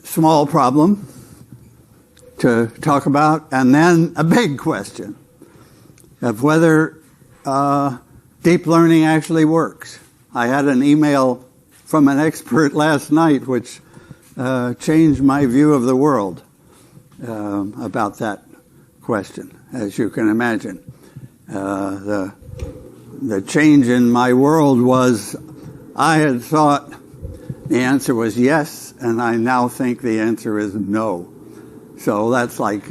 Small problem to talk about, and then a big question of whether deep learning actually works. I had an email from an expert last night which changed my view of the world about that question, as you can imagine. The change in my world was I had thought the answer was yes, and I now think the answer is no. So that's like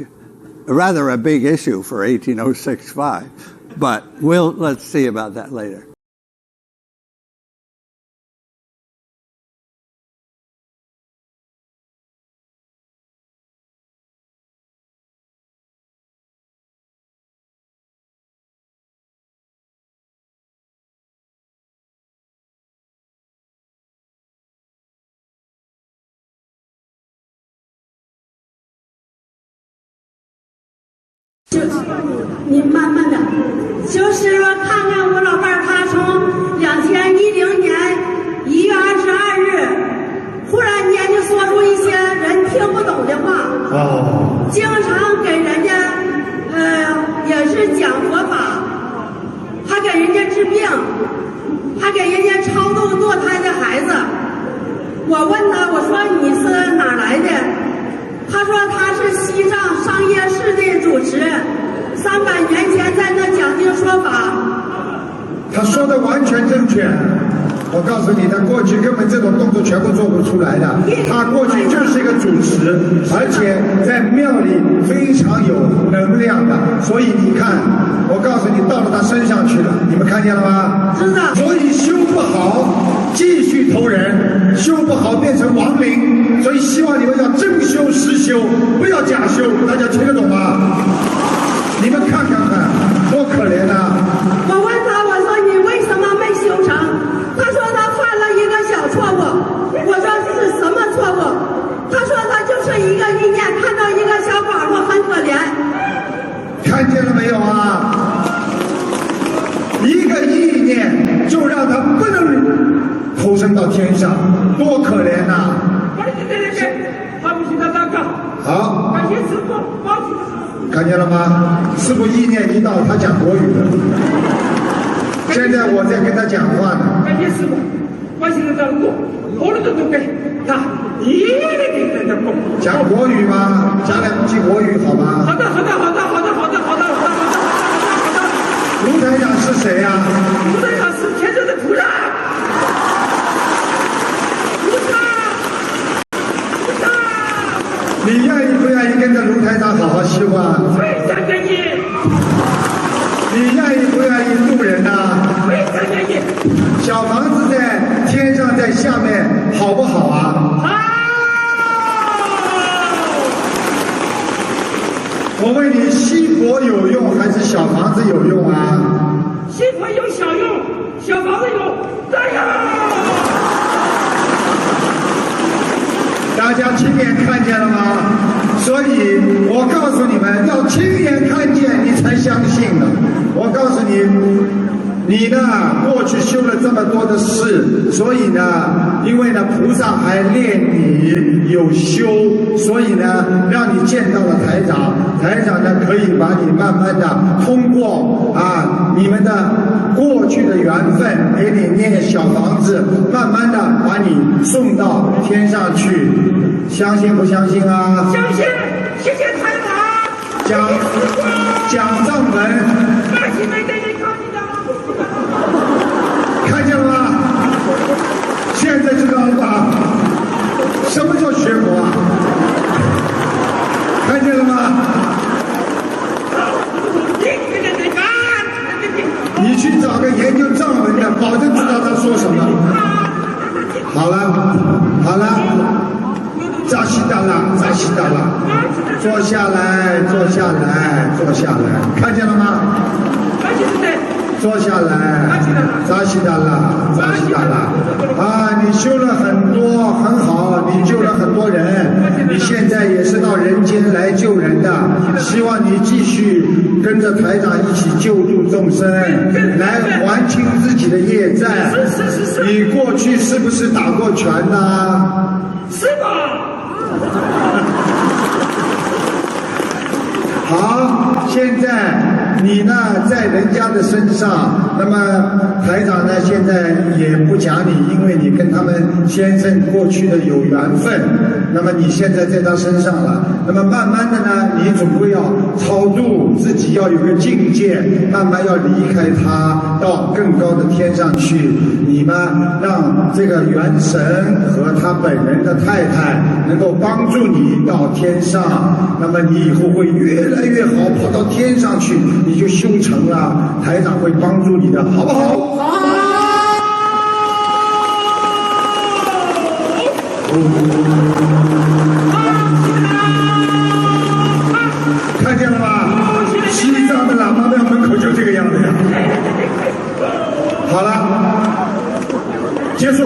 rather a big issue for 18065. But let's see about that later.你慢慢的，就是说看看我老伴儿，他从2010年1月22日，忽然间就说出一些人听不懂的话，经常给人家也是讲佛法，还给人家治病，还给人家超度堕胎的孩子。我问他，我说你是哪来的？他说他是西藏商业市的主持，300年前在那讲经说法，他说的完全正确。我告诉你，他过去根本这种动作全部做不出来的。他过去就是一个主持，而且在庙里非常有能量的。所以你看，我告诉你，到了他身上去了，你们看见了吗？知道。所以修不好，继续投人；修不好，变成亡灵。所以希望你们要真修实修，不要假修。大家听得懂吗？你们看看看，多可怜啊！我问他，我说你为什么没修成？他说他犯了一个小错误。我说是什么错误？他说他就是一个意念，看到一个小寡妇很可怜。看见了没有啊？一个意念就让他不能投身到天上，多可怜呐！好，感谢师傅，看见了吗？师傅意念一到，他讲国语了。现在我在跟他讲话呢。感谢师傅，我现在在过，我的都给他，一定在这过。讲国语吗？讲两句国语好吗？好的。卢台长是谁呀？卢台长是天上的土人。你愿意不愿意跟着卢台长好好修啊？非常愿意。你愿意不愿意渡人啊？非常愿意。小房子在天上，在下面，好不好啊？好。我问你，西佛有用还是小房子有用啊？西佛有小用，小房子有大用。大家亲眼看见了吗？所以我告诉你们，要亲眼看见你才相信的。我告诉你，你呢过去修了这么多的事，所以呢，因为呢菩萨还练你有修，所以呢让你见到了台长，台长呢可以把你慢慢的通过你们的过去的缘分，给你念小房子，慢慢的把你送到天上去，相信不相信啊？相信，谢谢台长。讲藏文。看见了吗？现在知道了吧？什么叫学佛啊？看见了吗？你去找个研究藏文的，保证知道他说什么。好了，扎西达拉，坐下来，看见了吗？坐下来，扎西达拉。你修了很多，很好，你救了很多人，你现在也是到人间来救人的，希望你继续跟着台长一起救助众生，来还清自己的业债。你过去是不是打过拳呢？是吧？好，现在你呢在人家的身上，那么台长呢现在也不讲你，因为你跟他们先生过去的有缘分，那么你现在在他身上了，那么慢慢的呢，你总归要超度自己，要有个境界，慢慢要离开他，到更高的天上去。你们让这个元神和他本人的太太能够帮助你到天上，那么你以后会越来越好，跑到天上去，你就修成了，台长会帮助你的，好不好？好。看见了吗？西藏的喇嘛庙门口就这个样子呀。好了，结束。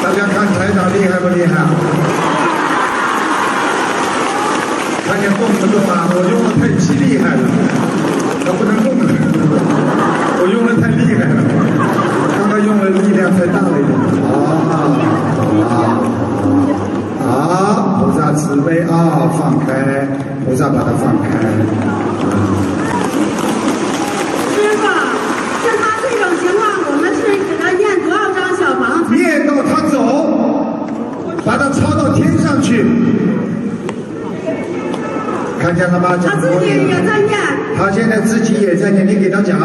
大家看台长厉害不厉害？看见动不动啊？我用的太极厉害了，他不能动了。我用的太厉害了，刚刚用的力量太大了一点。好，菩萨慈悲啊，放开，菩萨把它放开。师傅，像他这种情况，我们是给他念多少张小房子？念到他走，把他抄到天上去。看看见了吗？他自己也在念。他现在自己也在念，你给他讲，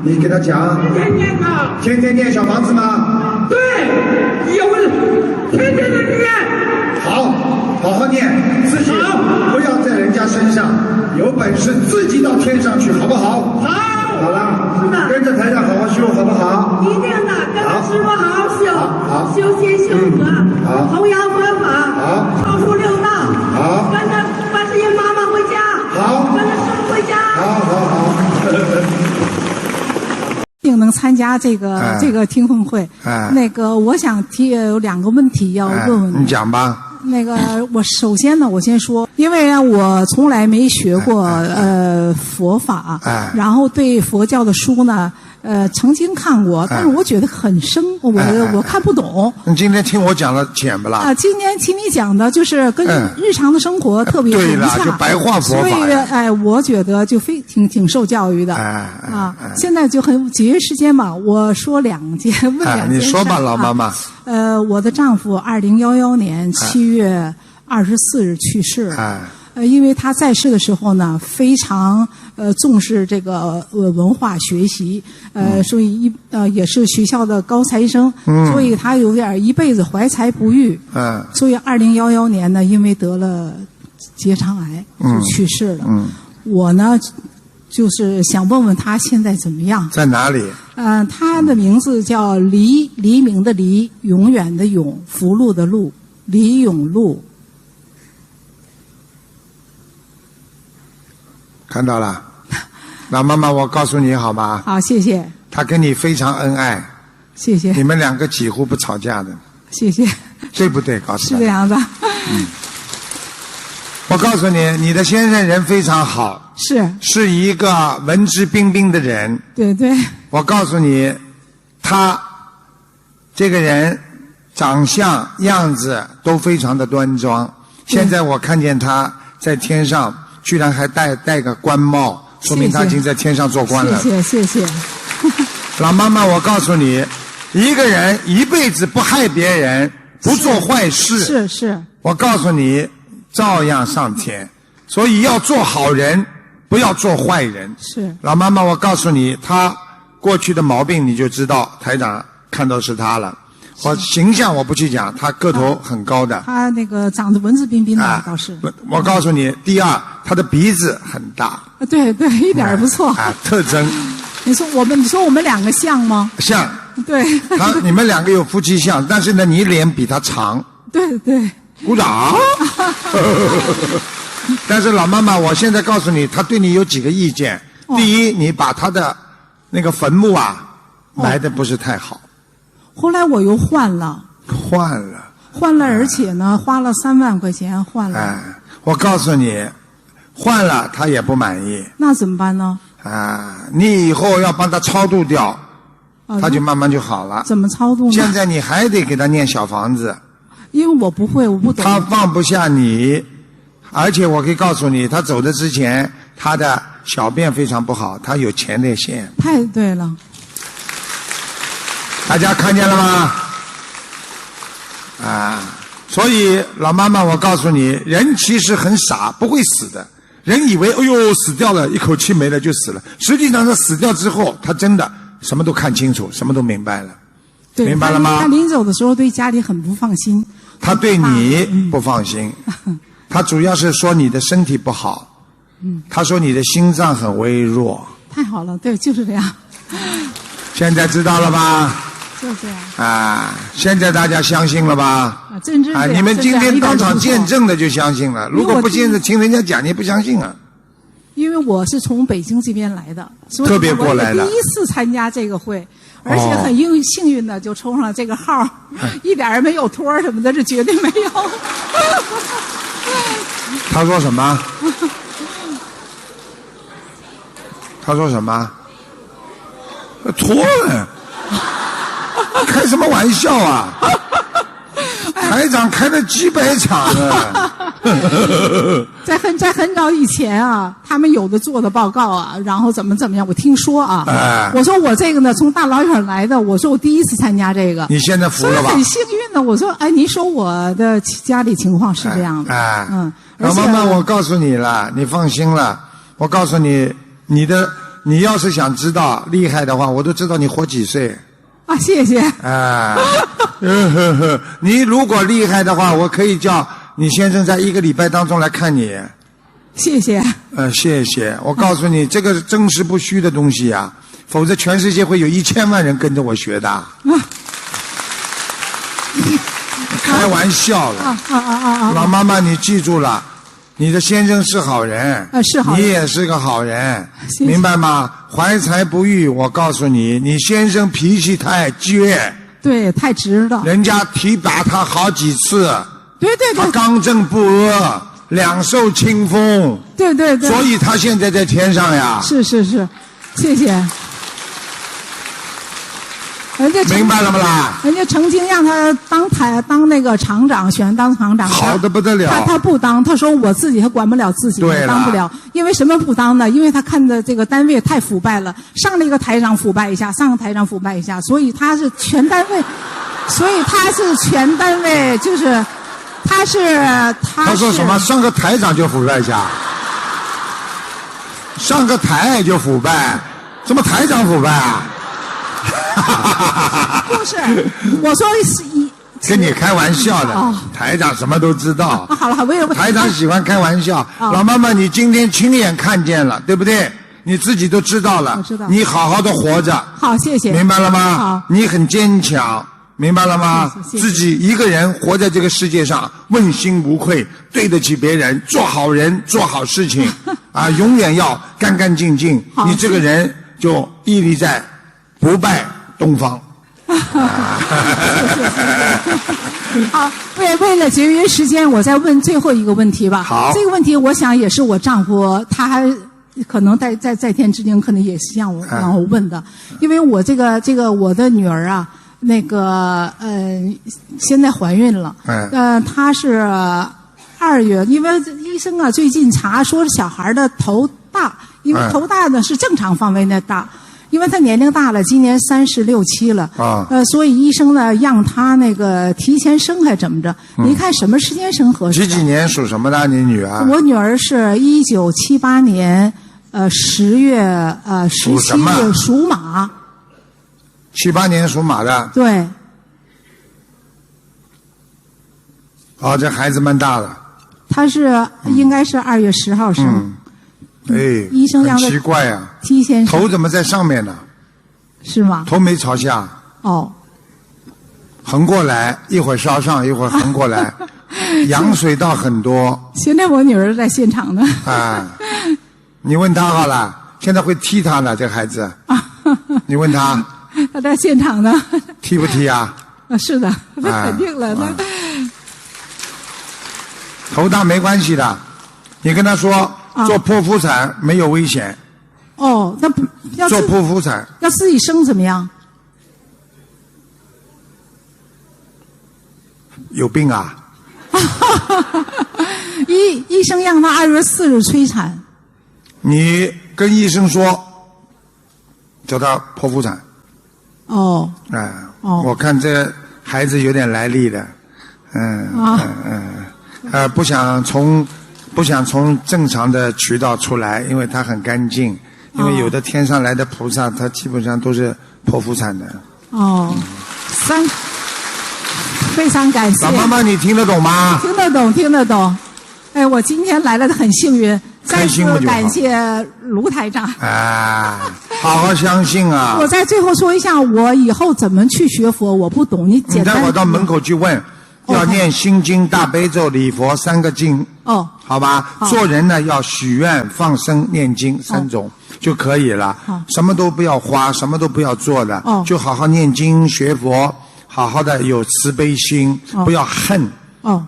你给他讲。天天啊，天天念小房子吗？对，有天天的念。好，好好念，自己不要在人家身上，有本事自己到天上去，好不好？好了，是的，跟着台长好好修，好不好？一定的，跟着师傅好好修，好，修心修德，好，弘扬佛法，好，超出六道，好，跟着观世音妈妈回家，好，跟着师傅回家，好。定能参加这个听风会。那个我想有2个问题要问问你讲吧。那个我首先呢，我先说，因为呢我从来没学过佛法，然后对佛教的书呢曾经看过，但是我觉得很生，我看不懂。你今天听我讲的浅不啦？今天听你讲的就是跟日常的生活特别对了，融洽，就白话佛法。所以我觉得就挺受教育的。现在就很节约时间嘛，我说问2件事。你说吧，老妈妈。我的丈夫2011年7月24日去世。因为他在世的时候呢，非常重视这个文化学习，所以也是学校的高材生，所以他有点一辈子怀才不遇，所以2011年呢，因为得了结肠癌就去世了。我呢，就是想问问他现在怎么样？在哪里？他的名字叫黎明的黎，永远的永，福禄的禄，黎永禄。看到了，老妈妈，我告诉你好吗？好，谢谢。他跟你非常恩爱，谢谢。你们2个几乎不吵架的，谢谢。对不对？告诉他是这样的。我告诉你，你的先生人非常好，是一个文质彬彬的人。对对。我告诉你，他这个人长相样子都非常的端庄。现在我看见他在天上。居然还戴个官帽，说明他已经在天上做官了。谢谢。老妈妈，我告诉你，一个人一辈子不害别人，不做坏事，是。我告诉你，照样上天。所以要做好人，不要做坏人。是。老妈妈，我告诉你，他过去的毛病你就知道，台长看到是他了。我形象我不去讲，他个头很高的。他那个长得文质彬彬的倒是。我告诉你，第二，他的鼻子很大。对，一点不错。特征。你说我们2个像吗？像。对。你们2个有夫妻相，但是呢，你脸比他长。对。鼓掌。但是老妈妈，我现在告诉你，他对你有几个意见。第一，你把他的那个坟墓埋得不是太好。后来我又换了，而且呢，花了3万块钱换了。我告诉你，换了他也不满意。那怎么办呢？你以后要帮他超度掉，他就慢慢就好了。怎么超度呢？现在你还得给他念小房子。因为我不会，我不懂。他放不下你，而且我可以告诉你，他走的之前，他的小便非常不好，他有前列腺。太对了。大家看见了吗？所以老妈妈，我告诉你，人其实很傻，不会死的。人以为死掉了，一口气没了就死了。实际上他死掉之后，他真的什么都看清楚，什么都明白了。对，明白了吗？他临走的时候对家里很不放心。他对你不放心，他主要是说你的身体不好。他说你的心脏很微弱。太好了，对，就是这样。现在知道了吧？就这样。现在大家相信了吧？真是你们今天当场见证的就相信了。如果不见证，听人家讲，你不相信啊？因为我是从北京这边来的，所以特别过来的，第一次参加这个会，而且很幸运的就抽上了这个号，一点也没有托什么的，这绝对没有。他说什么？他说什么？托了？开什么玩笑啊！台长开了几百场啊！在很早以前啊，他们有的做的报告啊，然后怎么样，我听说啊，我说我这个呢，从大老远来的，我说我第一次参加这个。你现在服了吧？很幸运的，我说，哎，您说我的家里情况是这样的，老妈妈，我告诉你了，你放心了，我告诉你，你要是想知道厉害的话，我都知道你活几岁。啊，谢谢。你如果厉害的话，我可以叫你先生在1个礼拜当中来看你。谢谢。谢谢。我告诉你，这个是真实不虚的东西啊，否则全世界会有1000万人跟着我学的。开玩笑了。老妈妈，你记住了。你的先生是好人，是好人，你也是个好人，谢谢，明白吗？怀才不遇，我告诉你，你先生脾气太倔，对，太直了，人家提拔他好几次，对，他刚正不阿，两袖清风，对，所以他现在在天上呀。是，谢谢。明白了不啦？人家曾经让他当那个厂长，选当厂长，好的不得了。他不当，他说我自己还管不了自己，当不了。因为什么不当呢？因为他看的这个单位太腐败了，上了一个台长腐败一下，上个台长腐败一下，所以他是全单位，就是他说什么上个台长就腐败一下，上个台就腐败，什么台长腐败啊？不是，我说是跟你开玩笑的。台长什么都知道。好了，我也台长喜欢开玩笑。老妈妈，你今天亲眼看见了，对不对？你自己都知道了。我知道。你好好的活着。好，谢谢。明白了吗？好。你很坚强，明白了吗？谢谢。自己一个人活在这个世界上，问心无愧，对得起别人，做好人，做好事情永远要干干净净。你这个人就屹立在不败东方。好，为了节约时间，我再问最后一个问题吧。好，这个问题我想也是我丈夫，他可能在天之灵，可能也是让我问的，因为我这个我的女儿啊，现在怀孕了，她是2月，因为医生啊最近查说小孩的头大，因为头大呢是正常范围内大。因为他年龄大了，今年36、7了，所以医生呢让他提前生还怎么着？你看什么时间生合适？几年属什么的？你女儿？我女儿是1978年10月17日属马。78年属马的。对。这孩子蛮大了。他是应该是2月10号生。医生让他很奇怪呀，提前头怎么在上面呢？是吗？头没朝下。横过来，一会儿朝上，一会儿横过来，羊水道很多。现在我女儿在现场呢。你问他好了，现在会踢他呢，这孩子。你问他。他在现场呢。踢不踢啊？是的，肯定了。头大没关系的，你跟他说。做剖腹产没有危险。那要做剖腹产要自己生怎么样？有病啊！医生让他2月4日催产。你跟医生说，叫他剖腹产。我看这孩子有点来历的，不想从正常的渠道出来，因为他很干净。因为有的天上来的菩萨，他基本上都是剖腹产的。非常感谢。老妈妈，你听得懂吗？听得懂。我今天来了的很幸运，再次感谢卢台长。好好相信啊！我在最后说一下，我以后怎么去学佛，我不懂，你简单。你待会儿到门口去问。要念心经、大悲咒、礼佛3个经。好吧。做人呢要许愿、放生、念经3种就可以了。什么都不要花，什么都不要做的。就好好念经学佛，好好的有慈悲心，不要恨。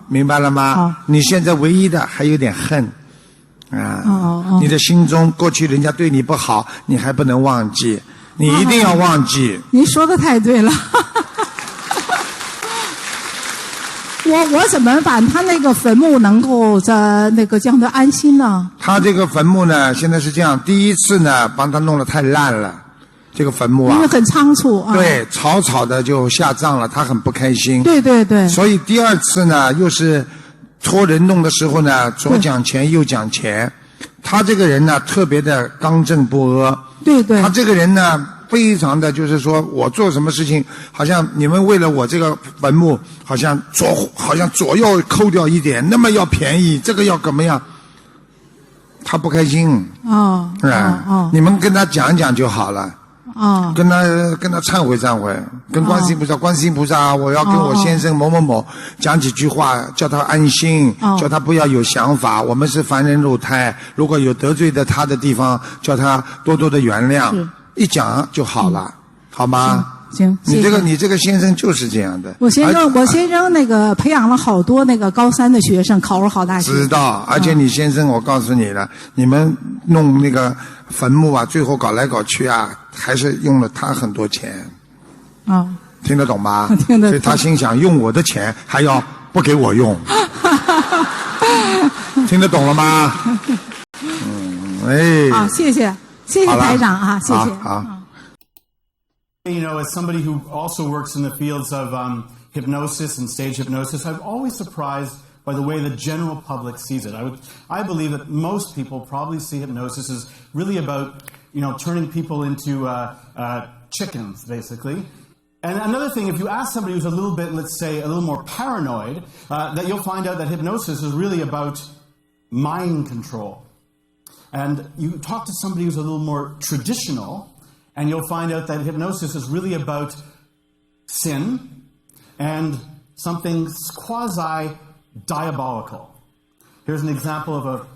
明白了吗？你现在唯一的还有点恨。你的心中过去人家对你不好，你还不能忘记，你一定要忘记。您说的太对了。我怎么把他那个坟墓能够将他安心呢？他这个坟墓呢，现在是这样，第一次呢帮他弄得太烂了，这个坟墓啊，因为很仓促啊。对，草草的就下葬了，他很不开心。对对对。所以第二次呢，又是托人弄的时候呢，左讲钱右讲钱。他这个人呢，特别的刚正不阿。对对。他这个人呢，非常的就是说我做什么事情，好像你们为了我这个坟墓，好像左右扣掉一点，那么要便宜，这个要怎么样？他不开心。哦。你们跟他讲讲就好了。跟他忏悔忏悔，跟观世音菩萨，观世音菩萨，我要跟我先生某某某讲几句话，叫他安心，叫他不要有想法，我们是凡人肉胎，如果有得罪的他的地方，叫他多多的原谅，一讲就好了，好吗？行，你这个先生就是这样的。我先生那个培养了好多那个高3的学生，考入好大学。知道，而且你先生，我告诉你了，你们弄那个坟墓啊，最后搞来搞去啊，还是用了他很多钱。听得懂吗？听得懂。所以他心想，用我的钱还要不给我用。听得懂了吗？谢谢台长啊，谢谢。好。You know, as somebody who also works in the fields of hypnosis and stage hypnosis, I'm always surprised by the way the general public sees it. I believe that most people probably see hypnosis as really about, turning people into chickens, basically. And another thing, if you ask somebody who's a little bit, let's say, a little more paranoid, that you'll find out that hypnosis is really about mind control. And you talk to somebody who's a little more traditional, and you'll find out that hypnosis is really about sin and something quasi-diabolical. Here's an example of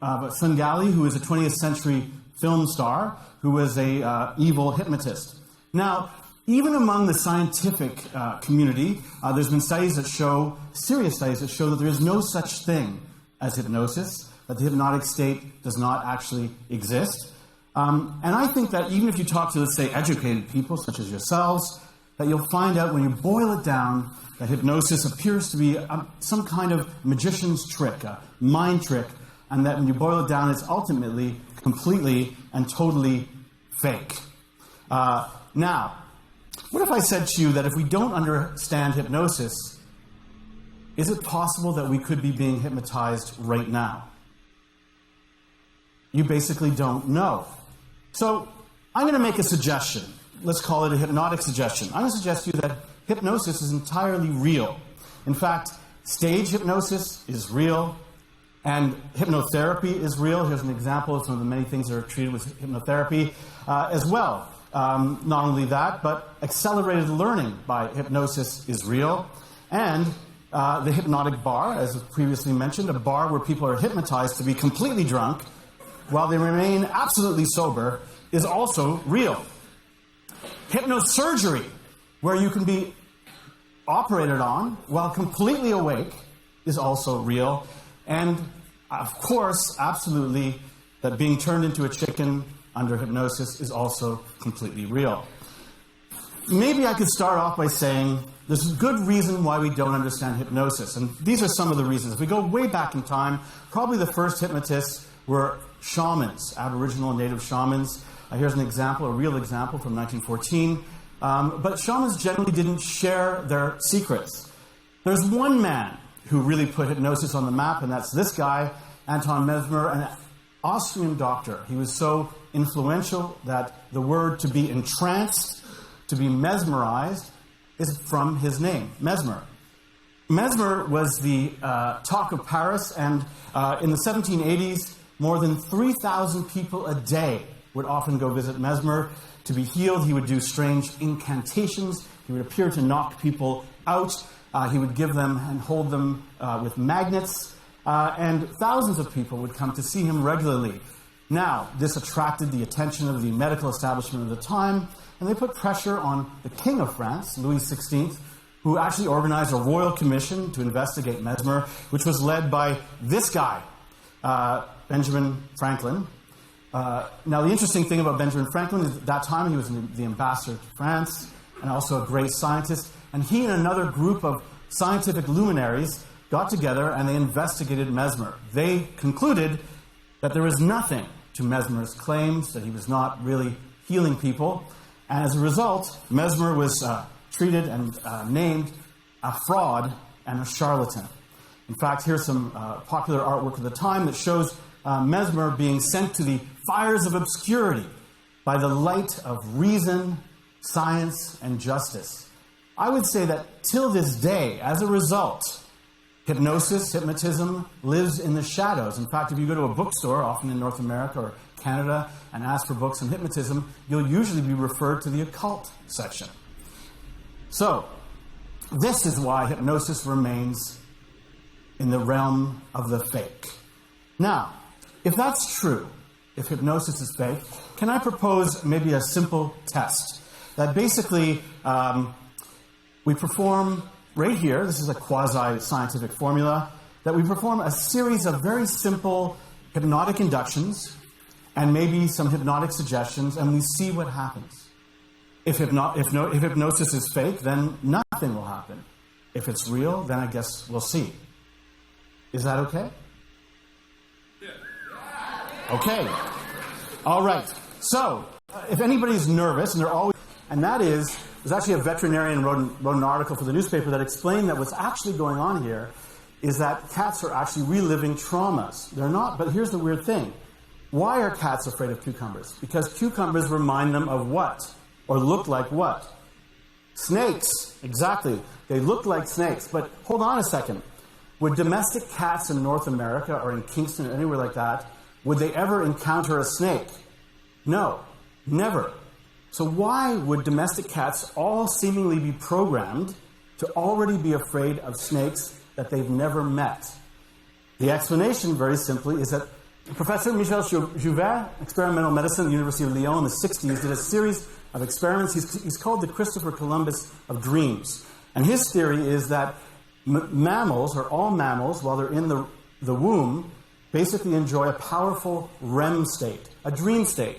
a Svengali who is a 20th century film star who was a evil hypnotist. Now, even among the scientific community, there's been studies that show, serious studies that show that there is no such thing as hypnosis, that the hypnotic state does not actually exist. And I think that even if you talk to, let's say, educated people, such as yourselves, that you'll find out when you boil it down that hypnosis appears to be some kind of magician's trick, a mind trick, and that when you boil it down, it's ultimately completely and totally fake. Now, what if I said to you that if we don't understand hypnosis, is it possible that we could be being hypnotized right now? You basically don't know. So I'm going to make a suggestion. Let's call it a hypnotic suggestion. I'm going to suggest to you that hypnosis is entirely real. In fact, stage hypnosis is real, and hypnotherapy is real. Here's an example of some of the many things that are treated with hypnotherapy as well. Not only that, but accelerated learning by hypnosis is real. And the hypnotic bar, as was previously mentioned, a bar where people are hypnotized to be completely drunk while they remain absolutely sober, is also real. Hypnosurgery, where you can be operated on while completely awake, is also real. And, of course, absolutely, that being turned into a chicken under hypnosis is also completely real. Maybe I could start off by saying there's a good reason why we don't understand hypnosis. And these are some of the reasons. If we go way back in time, probably the first hypnotists were shamans, Aboriginal and Native shamans. Here's an example, a real example from 1914. But shamans generally didn't share their secrets. There's one man who really put hypnosis on the map, and that's this guy, Anton Mesmer, an Austrian doctor. He was so influential that the word to be entranced, to be mesmerized, is from his name, Mesmer. Mesmer was the talk of Paris, and in the 1780s, more than 3,000 people a day would often go visit Mesmer to be healed. He would do strange incantations. He would appear to knock people out. He would give them and hold them with magnets. And thousands of people would come to see him regularly. Now, this attracted the attention of the medical establishment of the time, and they put pressure on the King of France, Louis XVI, who actually organized a royal commission to investigate Mesmer, which was led by this guy, Benjamin Franklin. Now, the interesting thing about Benjamin Franklin is at that time he was the ambassador to France and also a great scientist. And he and another group of scientific luminaries got together and they investigated Mesmer. They concluded that there was nothing to Mesmer's claims, that he was not really healing people. And as a result, Mesmer was treated and named a fraud and a charlatan. In fact, here's some popular artwork of the time that shows Mesmer being sent to the fires of obscurity by the light of reason, science, and justice. I would say that till this day, as a result, hypnotism, lives in the shadows. In fact, if you go to a bookstore, often in North America or Canada, and ask for books on hypnotism, you'll usually be referred to the occult section. So, this is why hypnosis remains in the realm of the fake. Now, if that's true, if hypnosis is fake, can I propose maybe a simple test? That basically, we perform right here, this is a quasi-scientific formula, that we perform a series of very simple hypnotic inductions and maybe some hypnotic suggestions, and we see what happens. If hypnosis is fake, then nothing will happen. If it's real, then I guess we'll see. Is that okay? Okay. All right. So, if anybody's nervous, and that is, there's actually a veterinarian wrote an article for the newspaper that explained that what's actually going on here is that cats are actually reliving traumas. They're not, but here's the weird thing. Why are cats afraid of cucumbers? Because cucumbers remind them of what? Or look like what? Snakes. Exactly. They look like snakes. But hold on a second. Would domestic cats in North America or in Kingston or anywhere like that, would they ever encounter a snake? No. Never. So why would domestic cats all seemingly be programmed to already be afraid of snakes that they've never met? The explanation, very simply, is that Professor Michel Jouvet, experimental medicine at the University of Lyon in the 60s, did a series of experiments. He's called the Christopher Columbus of dreams. And his theory is that mammals, or all mammals, while they're in the womb, basically enjoy a powerful REM state, a dream state.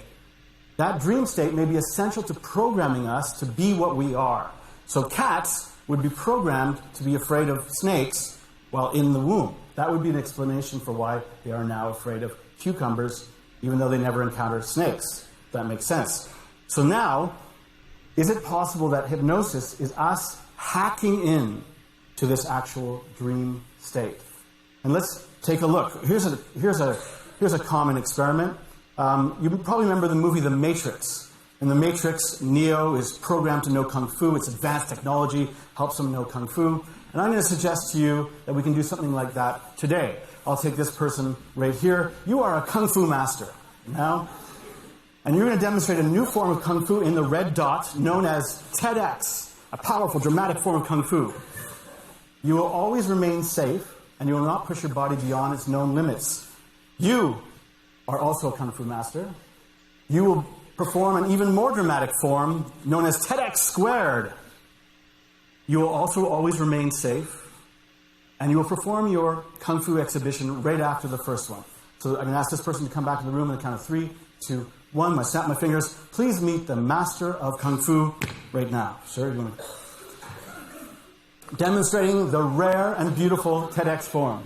That dream state may be essential to programming us to be what we are. So cats would be programmed to be afraid of snakes while in the womb. That would be an explanation for why they are now afraid of cucumbers, even though they never encountered snakes. That makes sense. So now, is it possible that hypnosis is us hacking in to this actual dream state? And let's take a look. Here's a common experiment. You probably remember the movie The Matrix. In The Matrix, Neo is programmed to know Kung Fu. It's advanced technology, helps him know Kung Fu. And I'm going to suggest to you that we can do something like that today. I'll take this person right here. You are a Kung Fu master now. And you're going to demonstrate a new form of Kung Fu in the red dot known as TEDx, a powerful, dramatic form of Kung Fu. You will always remain safe, and you will not push your body beyond its known limits. You are also a Kung Fu master. You will perform an even more dramatic form known as TEDx squared. You will also always remain safe, and you will perform your Kung Fu exhibition right after the first one. So I'm going to ask this person to come back to the room on the count of 3, 2, 1. I snap my fingers. Please meet the master of Kung Fu right now. Sir, you want to... Demonstrating the rare and beautiful TEDx form.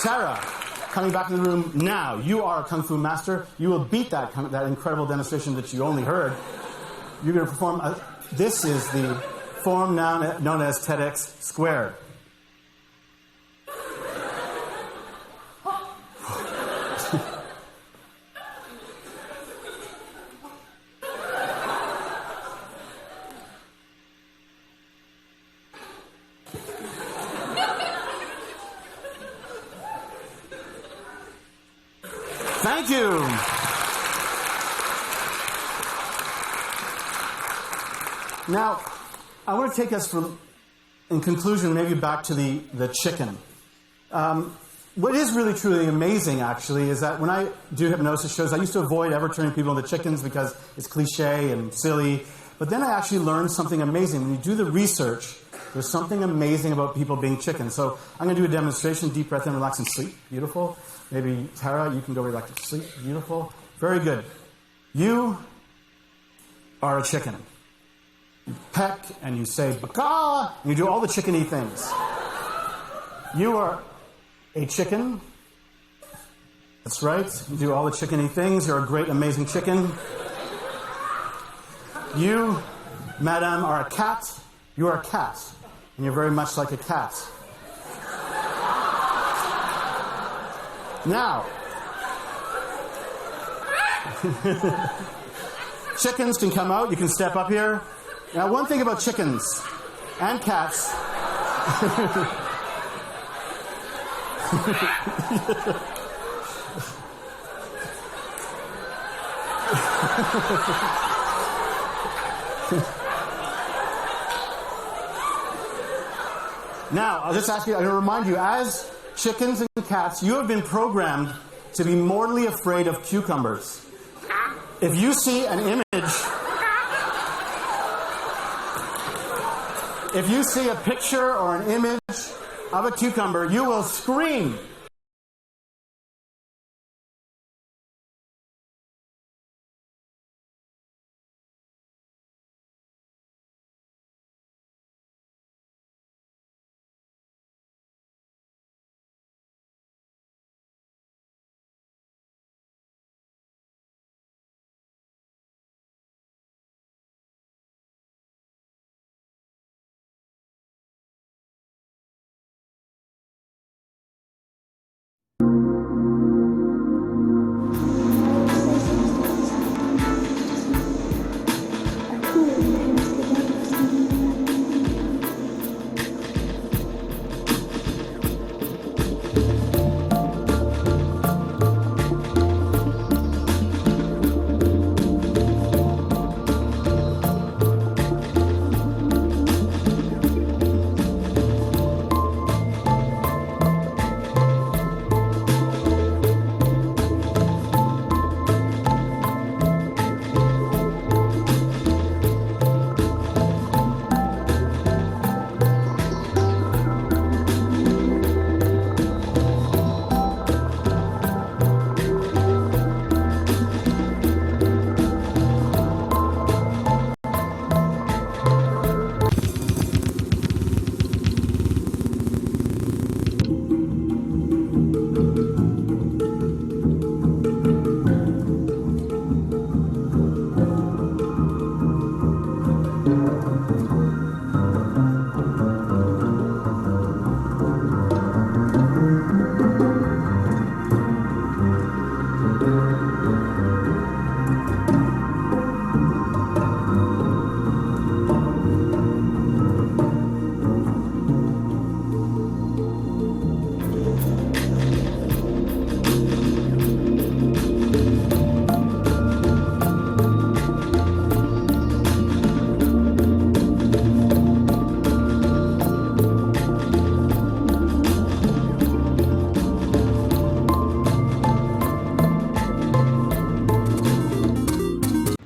Tara, coming back in the room now. You are a Kung Fu master. You will beat that incredible demonstration that you only heard. You're going to perform. This is the form now known as TEDx squared. Thank you. Now, I want to take us in conclusion, maybe back to the chicken. what is really truly amazing, actually, is that when I do hypnosis shows, I used to avoid ever turning people into chickens because it's cliche and silly. But then I actually learned something amazing. When you do the research, there's something amazing about people being chickens. So I'm going to do a demonstration. Deep breath in, relax, and sleep. Beautiful. Maybe, Tara, you can go relax and sleep. Beautiful. Very good. You are a chicken. You peck and you say, baka, and you do all the chickeny things. You are a chicken. That's right. You do all the chickeny things. You're a great, amazing chicken. You, madam, are a cat. You are a cat. And you're very much like a cat. Now, chickens can come out. You can step up here. Now, one thing about chickens and cats. Now, I'll just ask you, I'm going to remind you, as chickens and cats, you have been programmed to be mortally afraid of cucumbers. If you see an image, if you see a picture or an image of a cucumber, you will scream.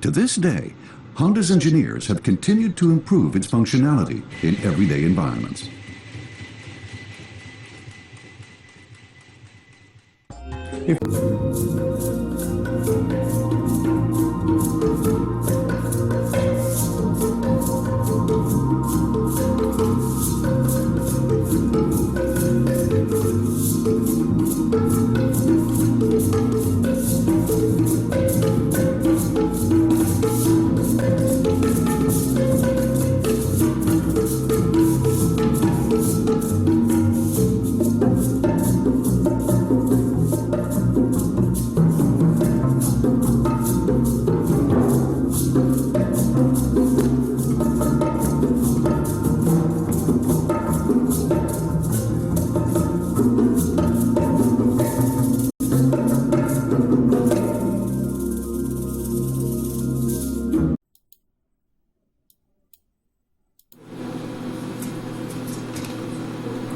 To this day, Honda's engineers have continued to improve its functionality in everyday environments.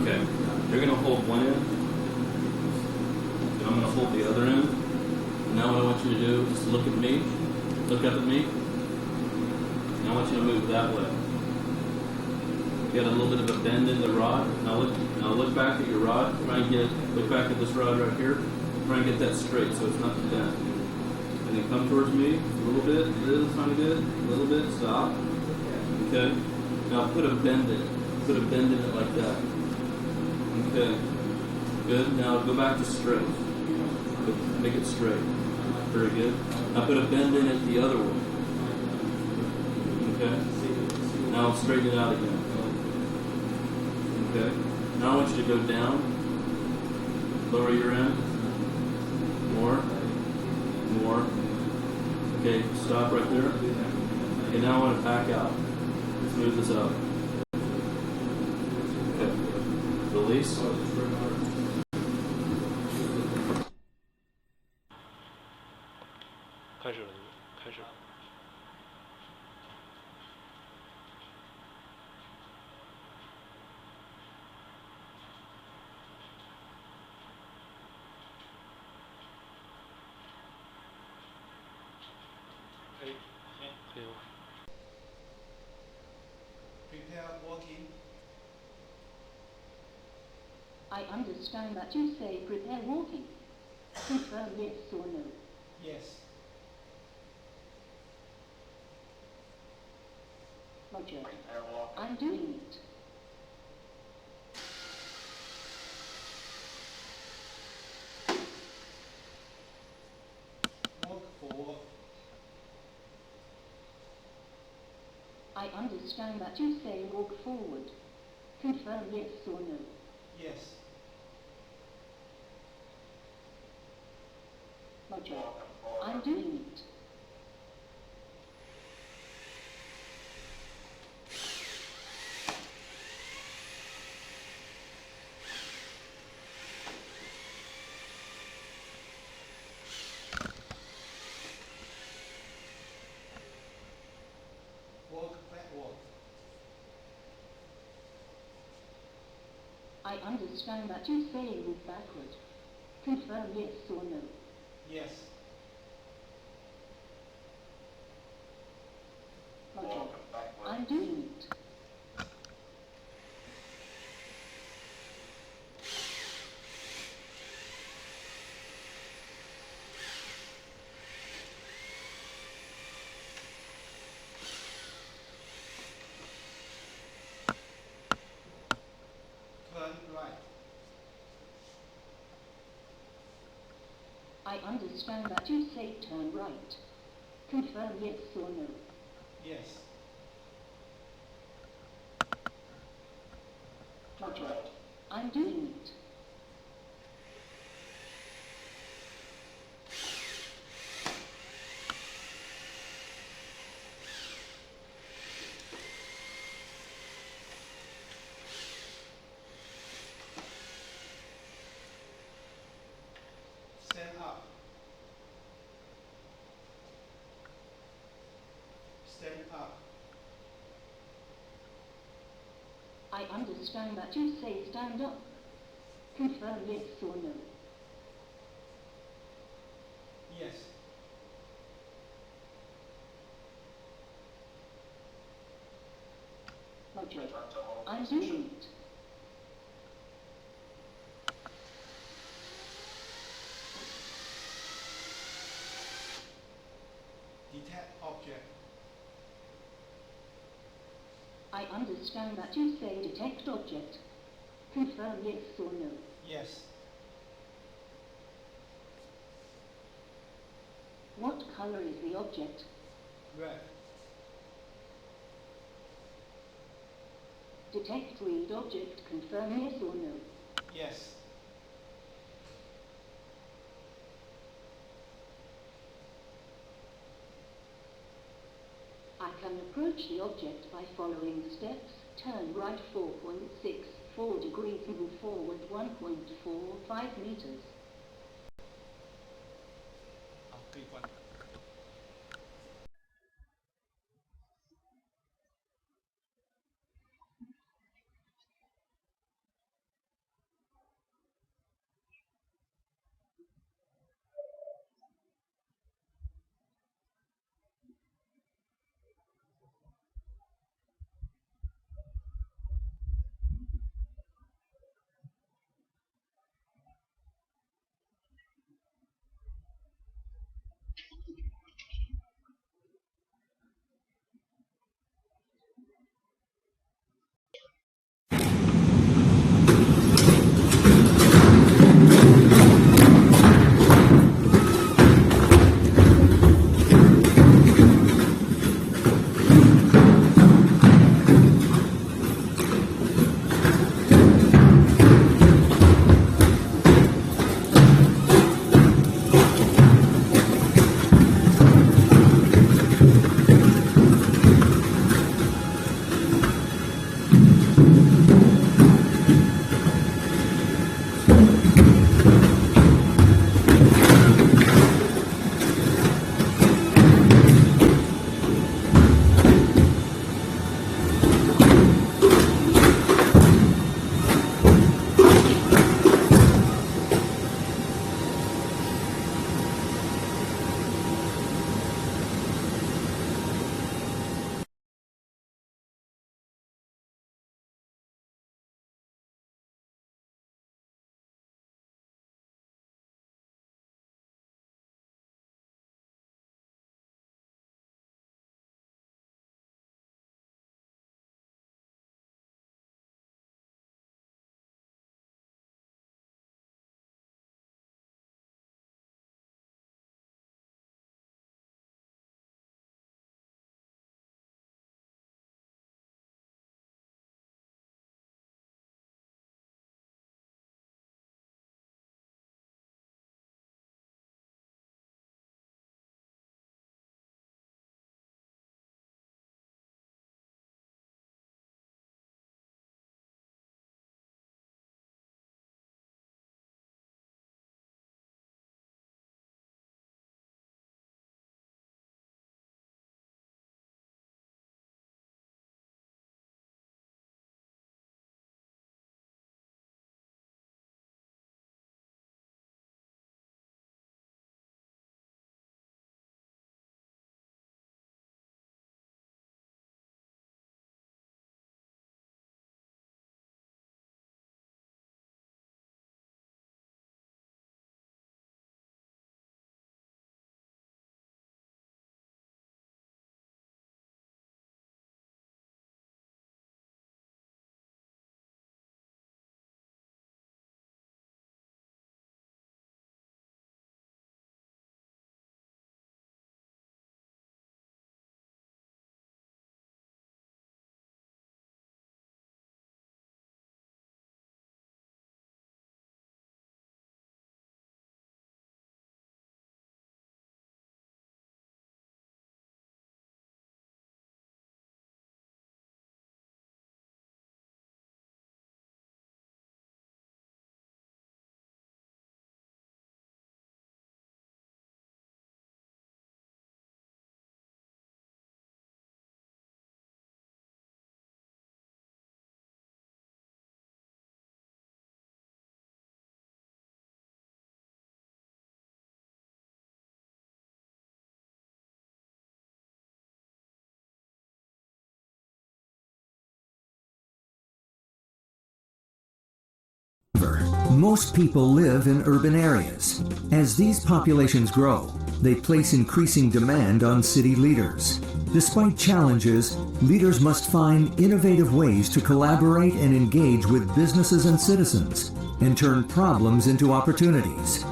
Okay, you're gonna hold one end, I'm going to hold the other end. And now what I want you to do is look at me. Look up at me. And I want you to move that way. You got a little bit of a bend in the rod. Now look back at your rod. Look back at this rod right here. Try and get that straight so it's not bent. And then come towards me a little bit, tiny bit, a little bit, stop. Okay. Now put a bend in it. Put a bend in it like that. Okay. Good. Now go back to straight. Make it straight. Very good. Now put a bend in it the other way. Okay. Now straighten it out again. Okay. Now I want you to go down. Lower your end. More. More. Okay, stop right there. Okay, now I want to back out. Smooth this out. Okay. Release. Prepare walking. I understand that you say prepare walking. Confirm yes or no. Yes. Roger. I'm doing it. Walk forward. I understand that you say walk forward. Confirm yes or no. Yes. Roger. I'm doing it. Walk backward. I understand that you say move backward. Confirm yes or no. Yes. Roger. I'm doing it. Turn right. I understand that you say turn right. Confirm yes or no. Yes. Roger. I'm doing it. Stand up. Stand up. I understand that you say stand up. Confirm yes or no. Yes. Roger. I'm doing it. Detect object. I understand that you say detect object. Confirm yes or no. Yes. What color is the object? Red. Detect read object. Confirm yes or no. Yes. I can approach the object by following the steps. Turn right 4.64 degrees, move forward 1.45 meters. Most people live in urban areas. As these populations grow, they place increasing demand on city leaders. Despite challenges, leaders must find innovative ways to collaborate and engage with businesses and citizens and turn problems into opportunities.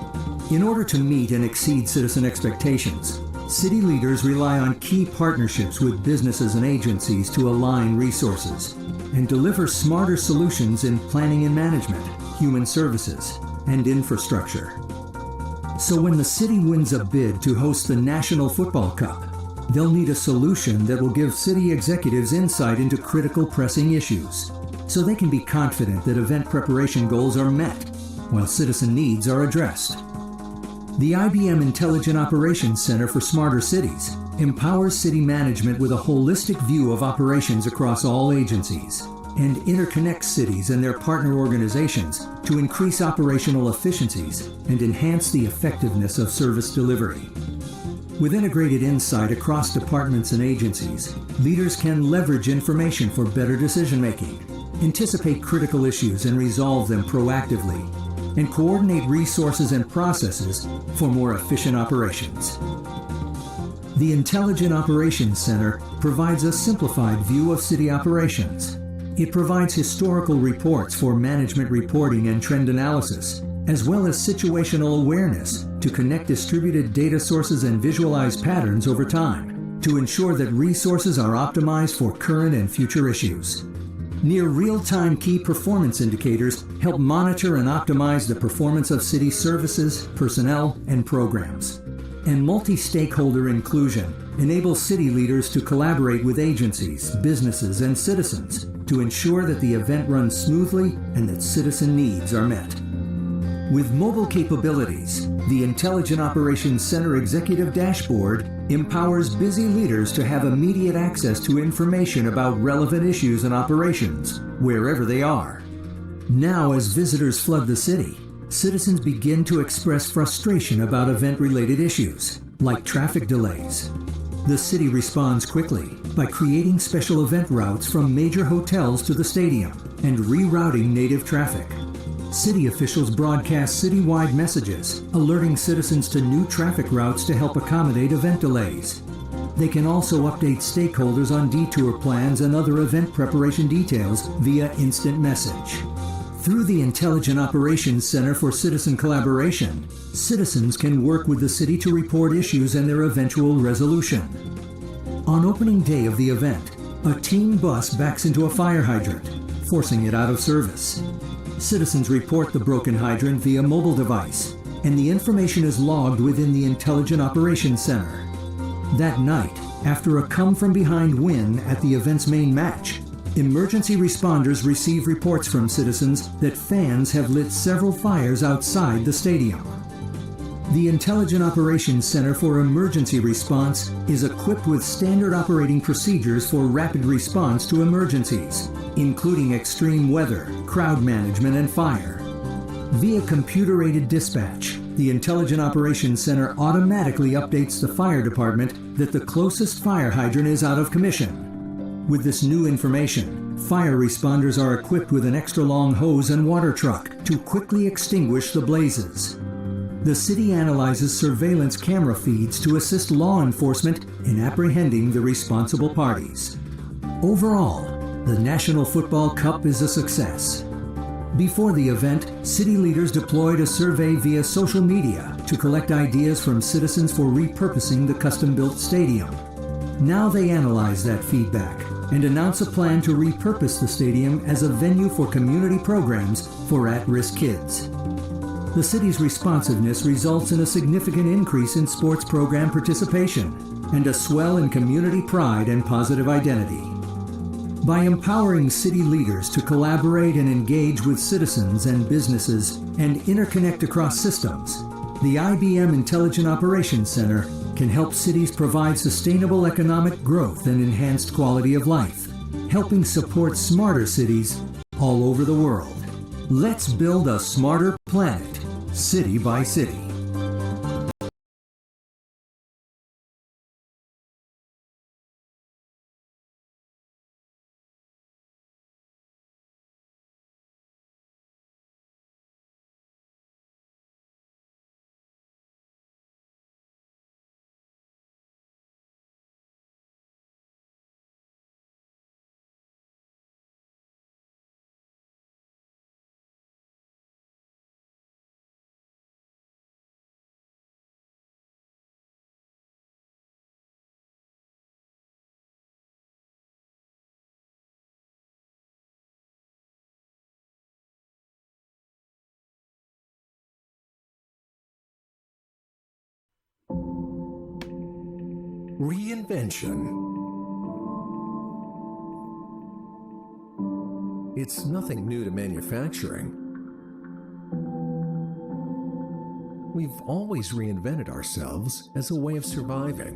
In order to meet and exceed citizen expectations, city leaders rely on key partnerships with businesses and agencies to align resources and deliver smarter solutions in planning and management, human services, and infrastructure. So when the city wins a bid to host the National Football Cup, they'll need a solution that will give city executives insight into critical pressing issues, so they can be confident that event preparation goals are met while citizen needs are addressed. The IBM Intelligent Operations Center for Smarter Cities empowers city management with a holistic view of operations across all agencies and interconnects cities and their partner organizations to increase operational efficiencies and enhance the effectiveness of service delivery. With integrated insight across departments and agencies, leaders can leverage information for better decision-making, anticipate critical issues and resolve them proactively, and coordinate resources and processes for more efficient operations. The Intelligent Operations Center provides a simplified view of city operations. It provides historical reports for management reporting and trend analysis, as well as situational awareness to connect distributed data sources and visualize patterns over time to ensure that resources are optimized for current and future issues. Near real-time key performance indicators help monitor and optimize the performance of city services, personnel, and programs. And multi-stakeholder inclusion enables city leaders to collaborate with agencies, businesses, and citizens to ensure that the event runs smoothly and that citizen needs are met. With mobile capabilities, the Intelligent Operations Center Executive Dashboard empowers busy leaders to have immediate access to information about relevant issues and operations, wherever they are. Now, as visitors flood the city, citizens begin to express frustration about event-related issues, like traffic delays. The city responds quickly by creating special event routes from major hotels to the stadium and rerouting native traffic. City officials broadcast citywide messages, alerting citizens to new traffic routes to help accommodate event delays. They can also update stakeholders on detour plans and other event preparation details via instant message. Through the Intelligent Operations Center for Citizen Collaboration, citizens can work with the city to report issues and their eventual resolution. On opening day of the event, a team bus backs into a fire hydrant, forcing it out of service. Citizens report the broken hydrant via mobile device, and the information is logged within the Intelligent Operations Center. That night, after a come-from-behind win at the event's main match, emergency responders receive reports from citizens that fans have lit several fires outside the stadium. The Intelligent Operations Center for Emergency Response is equipped with standard operating procedures for rapid response to emergencies, including extreme weather, crowd management, and fire. Via computer-aided dispatch, the Intelligent Operations Center automatically updates the fire department that the closest fire hydrant is out of commission. With this new information, fire responders are equipped with an extra-long hose and water truck to quickly extinguish the blazes. The city analyzes surveillance camera feeds to assist law enforcement in apprehending the responsible parties. Overall, the National Football Cup is a success. Before the event, city leaders deployed a survey via social media to collect ideas from citizens for repurposing the custom-built stadium. Now they analyze that feedback and announce a plan to repurpose the stadium as a venue for community programs for at-risk kids. The city's responsiveness results in a significant increase in sports program participation and a swell in community pride and positive identity. By empowering city leaders to collaborate and engage with citizens and businesses and interconnect across systems, the IBM Intelligent Operations Center can help cities provide sustainable economic growth and enhanced quality of life, helping support smarter cities all over the world. Let's build a smarter planet, city by city. Reinvention. It's nothing new to manufacturing. We've always reinvented ourselves as a way of surviving.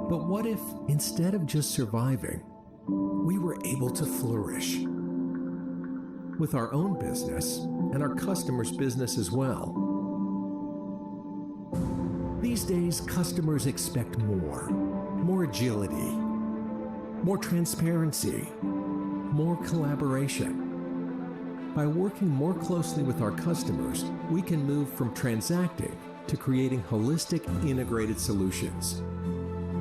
But what if, instead of just surviving, we were able to flourish? With our own business and our customers' business as well. These days, customers expect more agility, more transparency, more collaboration. By working more closely with our customers, we can move from transacting to creating holistic, integrated solutions.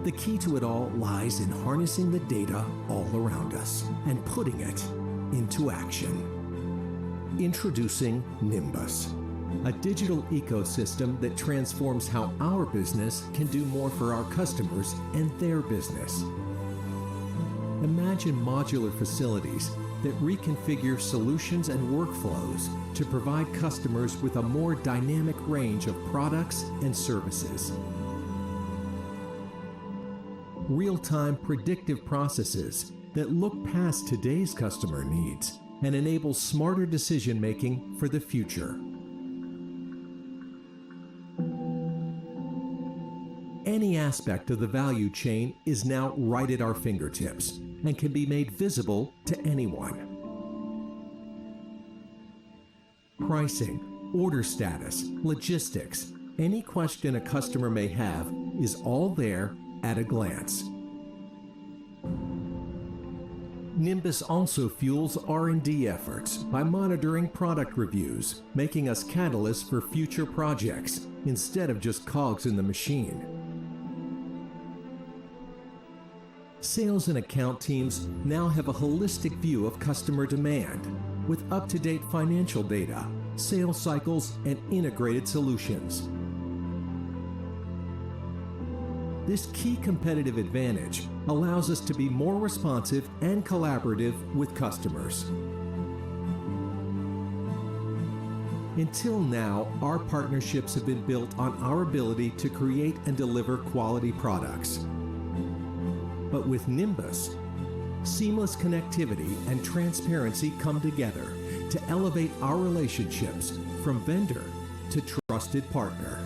The key to it all lies in harnessing the data all around us and putting it into action. Introducing Nimbus, a digital ecosystem that transforms how our business can do more for our customers and their business. Imagine modular facilities that reconfigure solutions and workflows to provide customers with a more dynamic range of products and services. Real-time predictive processes that look past today's customer needs and enable smarter decision-making for the future. Any aspect of the value chain is now right at our fingertips and can be made visible to anyone. Pricing, order status, logistics, any question a customer may have is all there at a glance. Nimbus also fuels R&D efforts by monitoring product reviews, making us catalysts for future projects instead of just cogs in the machine. Sales and account teams now have a holistic view of customer demand with up-to-date financial data, sales cycles, and integrated solutions. This key competitive advantage allows us to be more responsive and collaborative with customers. Until now, our partnerships have been built on our ability to create and deliver quality products. But with Nimbus, seamless connectivity and transparency come together to elevate our relationships from vendor to trusted partner.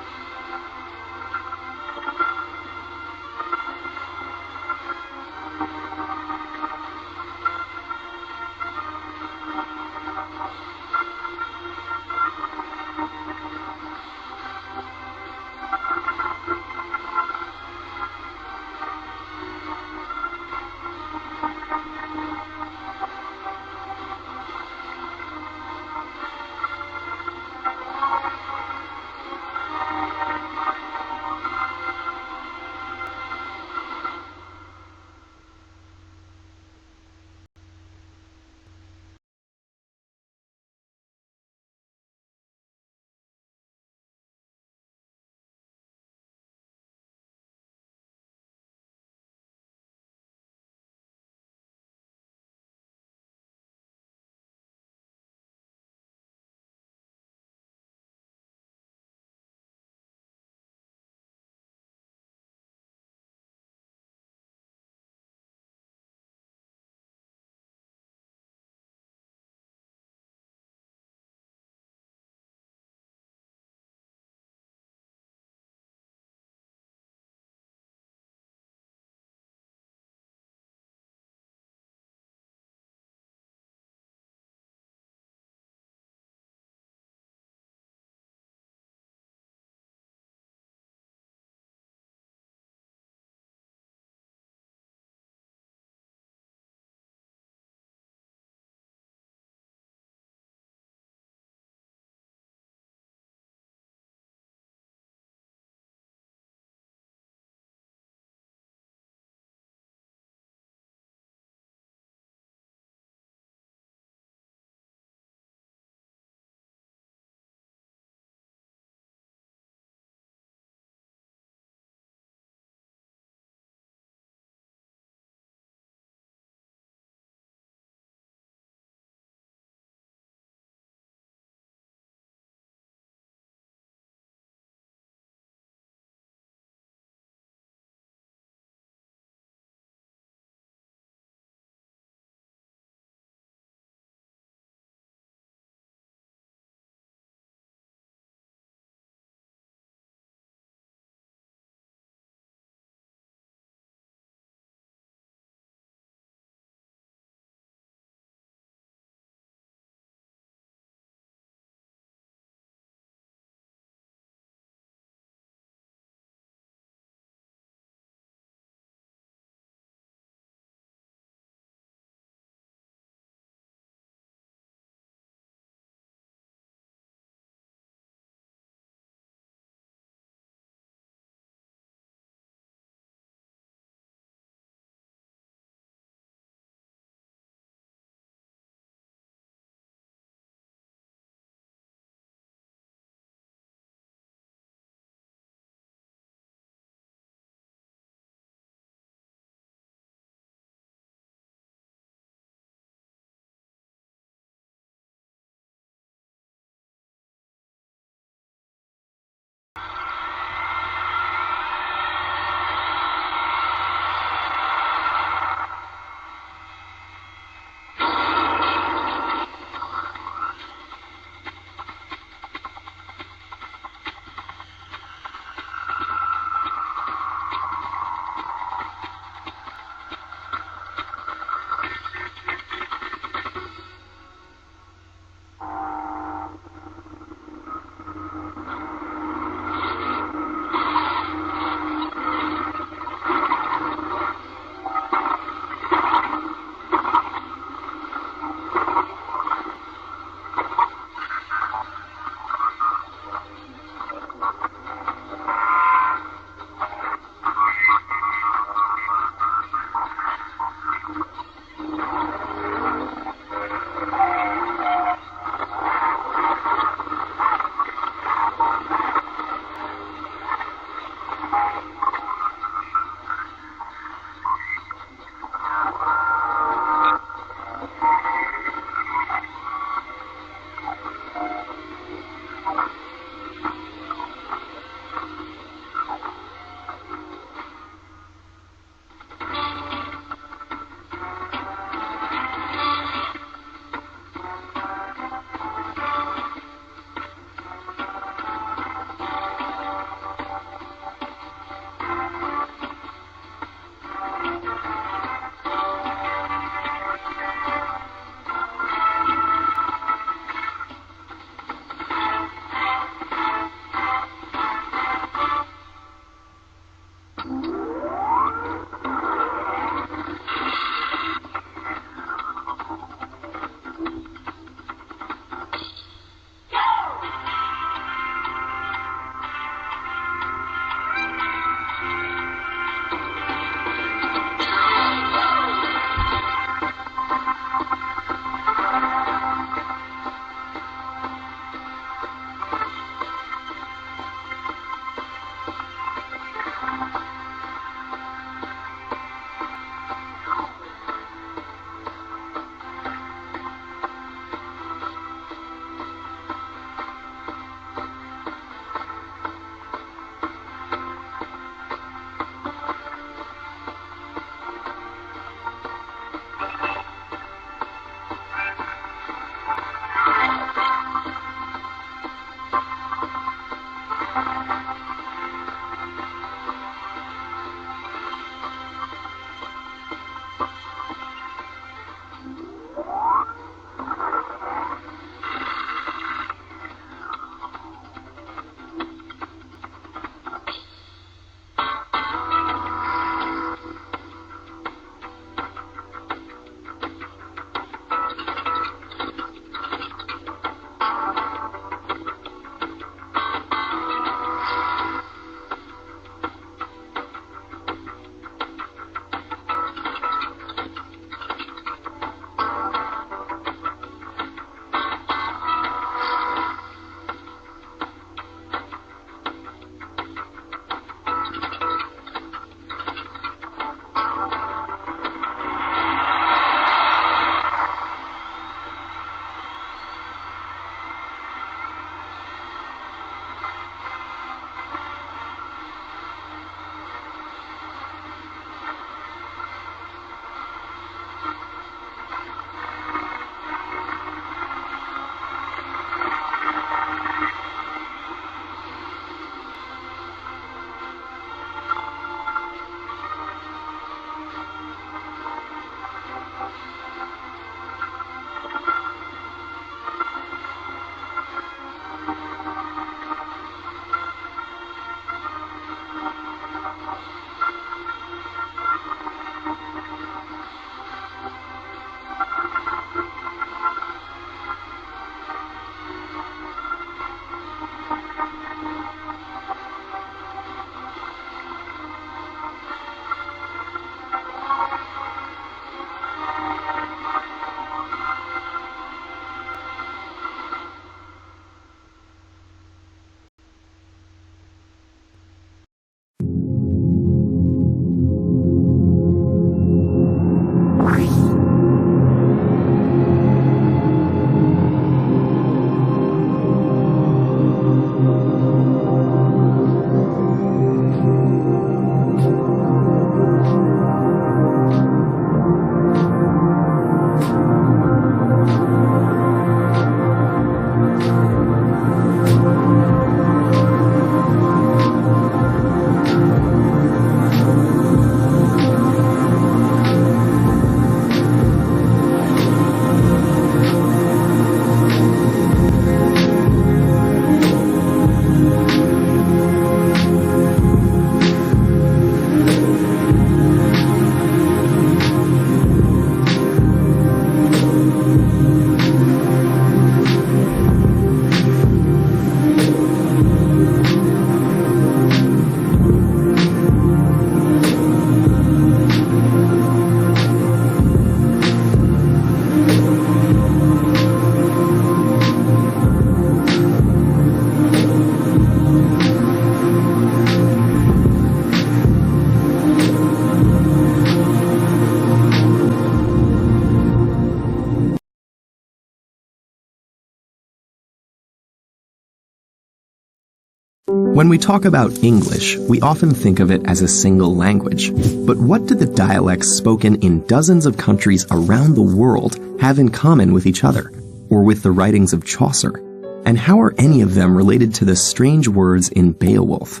When we talk about English, we often think of it as a single language. But what do the dialects spoken in dozens of countries around the world have in common with each other, or with the writings of Chaucer? And how are any of them related to the strange words in Beowulf?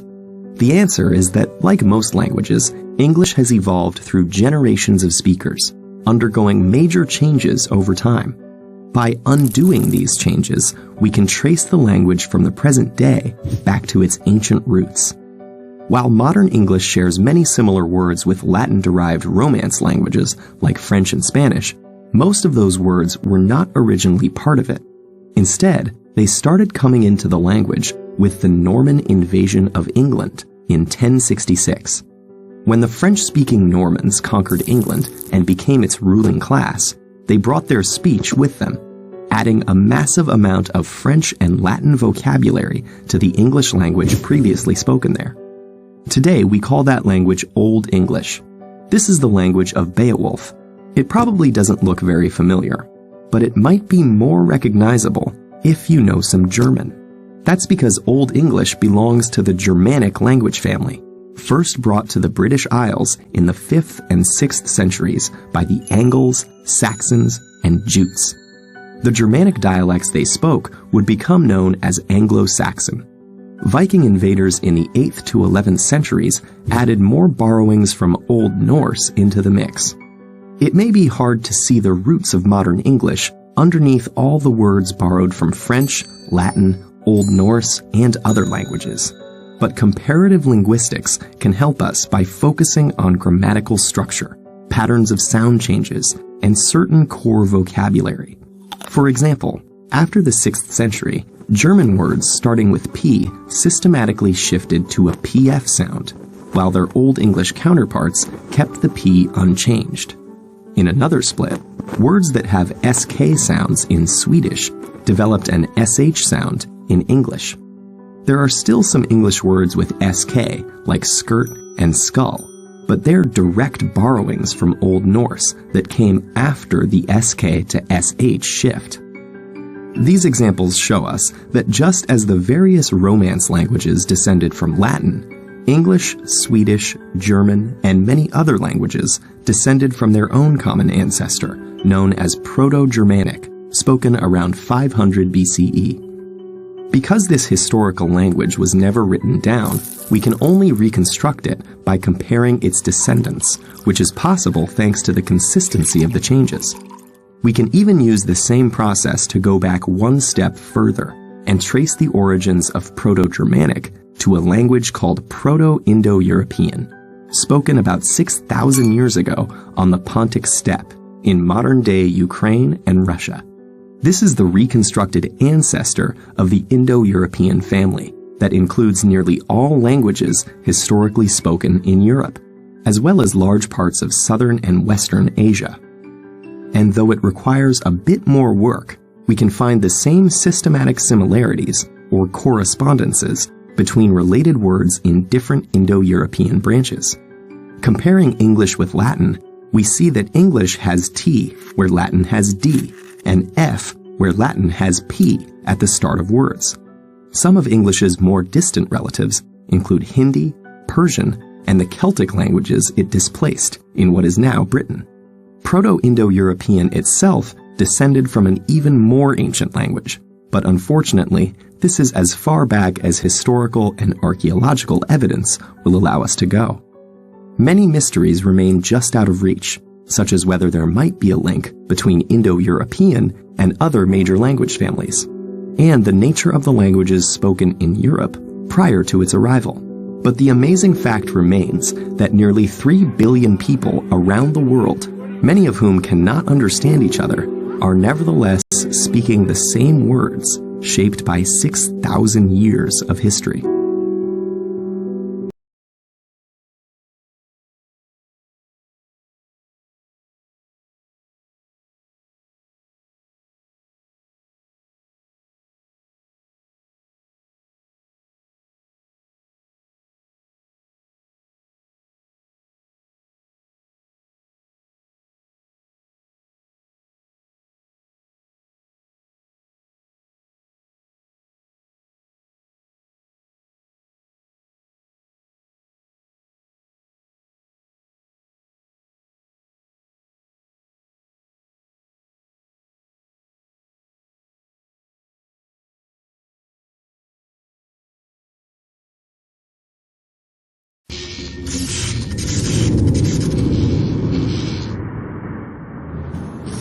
The answer is that, like most languages, English has evolved through generations of speakers, undergoing major changes over time. By undoing these changes, we can trace the language from the present day back to its ancient roots. While modern English shares many similar words with Latin-derived Romance languages like French and Spanish, most of those words were not originally part of it. Instead, they started coming into the language with the Norman invasion of England in 1066. When the French-speaking Normans conquered England and became its ruling class, they brought their speech with them, adding a massive amount of French and Latin vocabulary to the English language previously spoken there. Today, we call that language Old English. This is the language of Beowulf. It probably doesn't look very familiar, but it might be more recognizable if you know some German. That's because Old English belongs to the Germanic language family, first brought to the British Isles in the 5th and 6th centuries by the Angles, Saxons, and Jutes. The Germanic dialects they spoke would become known as Anglo-Saxon. Viking invaders in the 8th to 11th centuries added more borrowings from Old Norse into the mix. It may be hard to see the roots of modern English underneath all the words borrowed from French, Latin, Old Norse, and other languages. But comparative linguistics can help us by focusing on grammatical structure, patterns of sound changes, and certain core vocabulary. For example, after the 6th century, German words starting with P systematically shifted to a PF sound, while their Old English counterparts kept the P unchanged. In another split, words that have SK sounds in Swedish developed an SH sound in English. There are still some English words with SK, like skirt and skull, but they're direct borrowings from Old Norse that came after the SK to SH shift. These examples show us that just as the various Romance languages descended from Latin, English, Swedish, German, and many other languages descended from their own common ancestor, known as Proto-Germanic, spoken around 500 BCE. Because this historical language was never written down, we can only reconstruct it by comparing its descendants, which is possible thanks to the consistency of the changes. We can even use the same process to go back one step further and trace the origins of Proto-Germanic to a language called Proto-Indo-European, spoken about 6,000 years ago on the Pontic Steppe in modern-day Ukraine and Russia. This is the reconstructed ancestor of the Indo-European family that includes nearly all languages historically spoken in Europe, as well as large parts of southern and western Asia. And though it requires a bit more work, we can find the same systematic similarities, or correspondences, between related words in different Indo-European branches. Comparing English with Latin, we see that English has T where Latin has D, and F where Latin has P at the start of words. Some of English's more distant relatives include Hindi, Persian, and the Celtic languages it displaced in what is now Britain. Proto-Indo-European itself descended from an even more ancient language, but unfortunately, this is as far back as historical and archaeological evidence will allow us to go. Many mysteries remain just out of reach, such as whether there might be a link between Indo-European and other major language families, and the nature of the languages spoken in Europe prior to its arrival. But the amazing fact remains that nearly 3 billion people around the world, many of whom cannot understand each other, are nevertheless speaking the same words shaped by 6,000 years of history.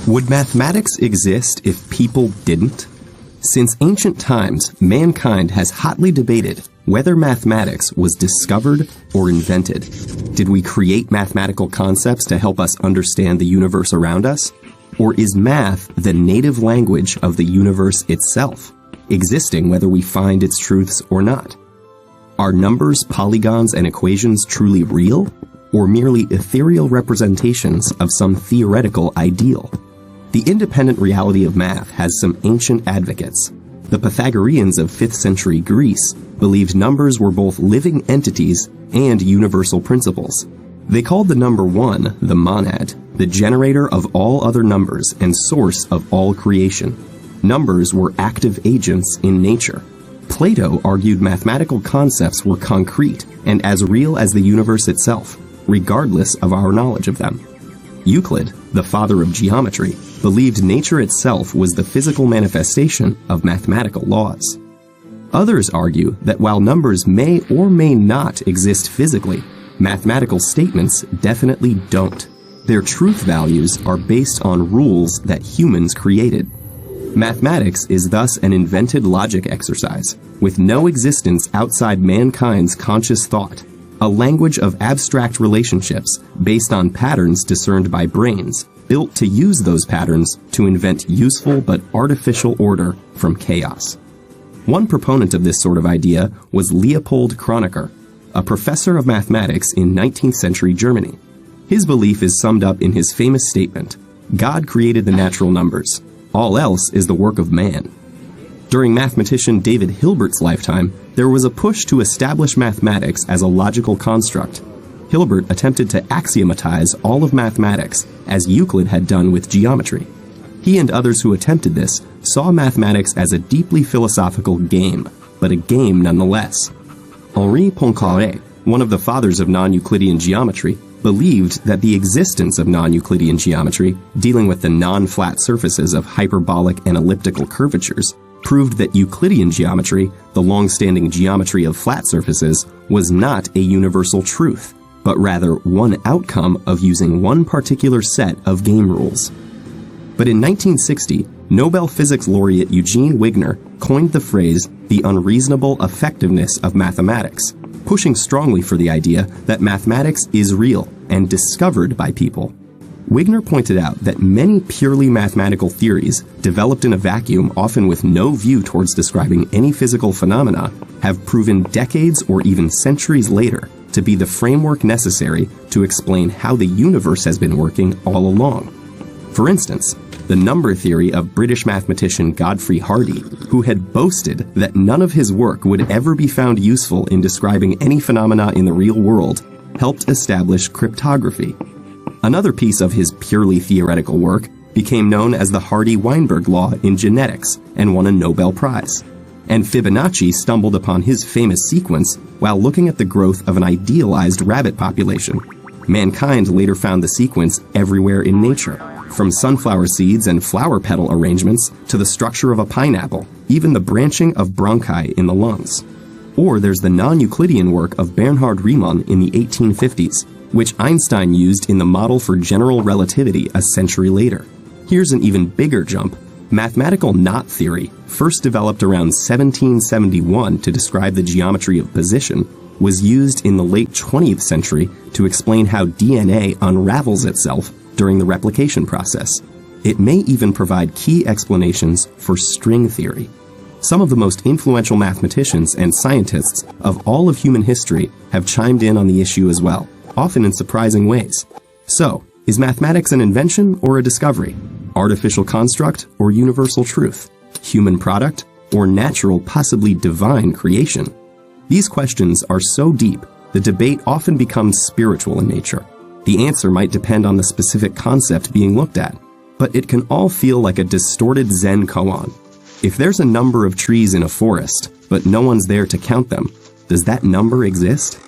Would mathematics exist if people didn't? Since ancient times, mankind has hotly debated whether mathematics was discovered or invented. Did we create mathematical concepts to help us understand the universe around us? Or is math the native language of the universe itself, existing whether we find its truths or not? Are numbers, polygons, and equations truly real, or merely ethereal representations of some theoretical ideal? The independent reality of math has some ancient advocates. The Pythagoreans of 5th century Greece believed numbers were both living entities and universal principles. They called the number 1 the monad, the generator of all other numbers and source of all creation. Numbers were active agents in nature. Plato argued mathematical concepts were concrete and as real as the universe itself, regardless of our knowledge of them. Euclid, the father of geometry, believed nature itself was the physical manifestation of mathematical laws. Others argue that while numbers may or may not exist physically, mathematical statements definitely don't. Their truth values are based on rules that humans created. Mathematics is thus an invented logic exercise, with no existence outside mankind's conscious thought, a language of abstract relationships based on patterns discerned by brains, built to use those patterns to invent useful but artificial order from chaos. One proponent of this sort of idea was Leopold Kronecker, a professor of mathematics in 19th century Germany. His belief is summed up in his famous statement, "God created the natural numbers. All else is the work of man." During mathematician David Hilbert's lifetime, there was a push to establish mathematics as a logical construct. Hilbert attempted to axiomatize all of mathematics, as Euclid had done with geometry. He and others who attempted this saw mathematics as a deeply philosophical game, but a game nonetheless. Henri Poincaré, one of the fathers of non-Euclidean geometry, believed that the existence of non-Euclidean geometry, dealing with the non-flat surfaces of hyperbolic and elliptical curvatures, proved that Euclidean geometry, the long-standing geometry of flat surfaces, was not a universal truth, but rather one outcome of using one particular set of game rules. But in 1960, Nobel Physics laureate Eugene Wigner coined the phrase the unreasonable effectiveness of mathematics, pushing strongly for the idea that mathematics is real and discovered by people. Wigner pointed out that many purely mathematical theories, developed in a vacuum often with no view towards describing any physical phenomena, have proven decades or even centuries later to be the framework necessary to explain how the universe has been working all along. For instance, the number theory of British mathematician Godfrey Hardy, who had boasted that none of his work would ever be found useful in describing any phenomena in the real world, helped establish cryptography. Another piece of his purely theoretical work became known as the Hardy-Weinberg law in genetics and won a Nobel Prize. And Fibonacci stumbled upon his famous sequence while looking at the growth of an idealized rabbit population. Mankind later found the sequence everywhere in nature, from sunflower seeds and flower petal arrangements to the structure of a pineapple, even the branching of bronchi in the lungs. Or there's the non-Euclidean work of Bernhard Riemann in the 1850s, which Einstein used in the model for general relativity a century later. Here's an even bigger jump. Mathematical knot theory, first developed around 1771 to describe the geometry of position, was used in the late 20th century to explain how DNA unravels itself during the replication process. It may even provide key explanations for string theory. Some of the most influential mathematicians and scientists of all of human history have chimed in on the issue as well, often in surprising ways. So, is mathematics an invention or a discovery? Artificial construct or universal truth? Human product or natural, possibly divine creation? These questions are so deep, the debate often becomes spiritual in nature. The answer might depend on the specific concept being looked at, but it can all feel like a distorted Zen koan. If there's a number of trees in a forest, but no one's there to count them, does that number exist?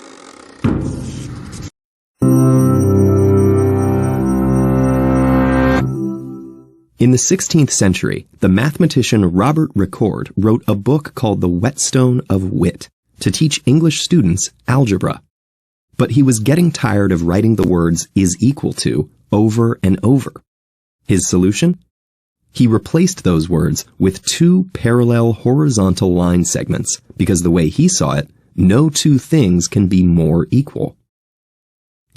In the 16th century, the mathematician Robert Ricord wrote a book called The Whetstone of Wit to teach English students algebra. But he was getting tired of writing the words "is equal to" over and over. His solution? He replaced those words with 2 parallel horizontal line segments because the way he saw it, no 2 things can be more equal.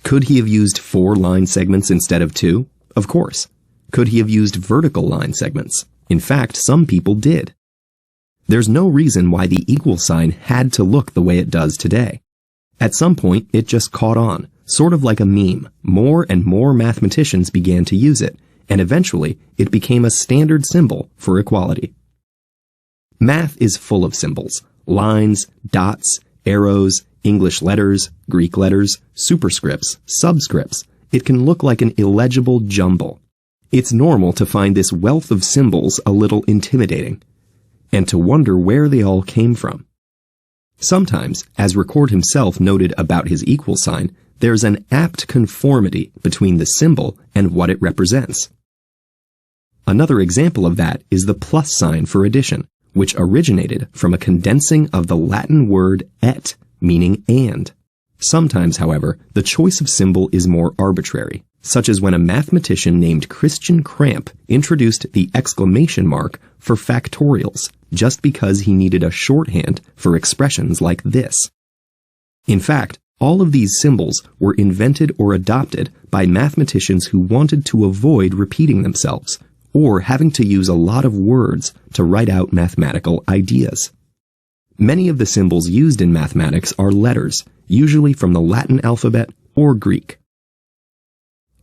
Could he have used 4 line segments instead of 2? Of course. Could he have used vertical line segments? In fact, some people did. There's no reason why the equal sign had to look the way it does today. At some point, it just caught on, sort of like a meme. More and more mathematicians began to use it, and eventually it became a standard symbol for equality. Math is full of symbols: lines, dots, arrows, English letters, Greek letters, superscripts, subscripts. It can look like an illegible jumble. It's normal to find this wealth of symbols a little intimidating, and to wonder where they all came from. Sometimes, as Ricord himself noted about his equal sign, there's an apt conformity between the symbol and what it represents. Another example of that is the plus sign for addition, which originated from a condensing of the Latin word et, meaning and. Sometimes, however, the choice of symbol is more arbitrary, such as when a mathematician named Christian Kramp introduced the exclamation mark for factorials, just because he needed a shorthand for expressions like this. In fact, all of these symbols were invented or adopted by mathematicians who wanted to avoid repeating themselves, or having to use a lot of words to write out mathematical ideas. Many of the symbols used in mathematics are letters, usually from the Latin alphabet or Greek.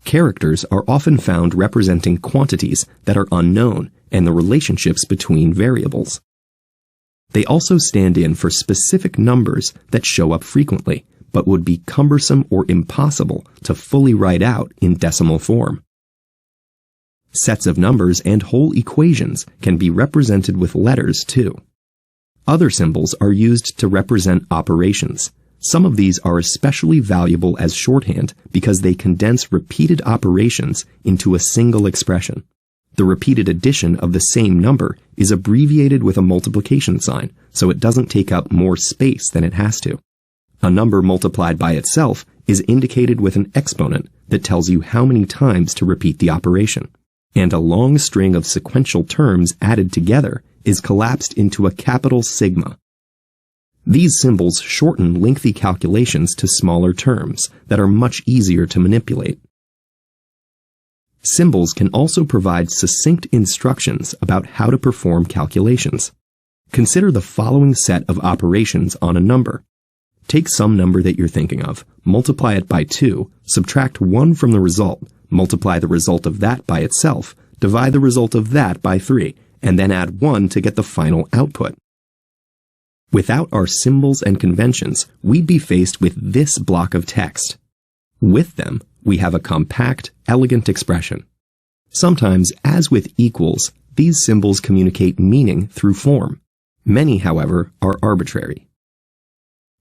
Characters are often found representing quantities that are unknown and the relationships between variables. They also stand in for specific numbers that show up frequently, but would be cumbersome or impossible to fully write out in decimal form. Sets of numbers and whole equations can be represented with letters too. Other symbols are used to represent operations. Some of these are especially valuable as shorthand because they condense repeated operations into a single expression. The repeated addition of the same number is abbreviated with a multiplication sign, so it doesn't take up more space than it has to. A number multiplied by itself is indicated with an exponent that tells you how many times to repeat the operation. And a long string of sequential terms added together is collapsed into a capital sigma. These symbols shorten lengthy calculations to smaller terms that are much easier to manipulate. Symbols can also provide succinct instructions about how to perform calculations. Consider the following set of operations on a number. Take some number that you're thinking of, multiply it by 2, subtract 1 from the result, multiply the result of that by itself, divide the result of that by 3, and then add 1 to get the final output. Without our symbols and conventions, we'd be faced with this block of text. With them, we have a compact, elegant expression. Sometimes, as with equals, these symbols communicate meaning through form. Many, however, are arbitrary.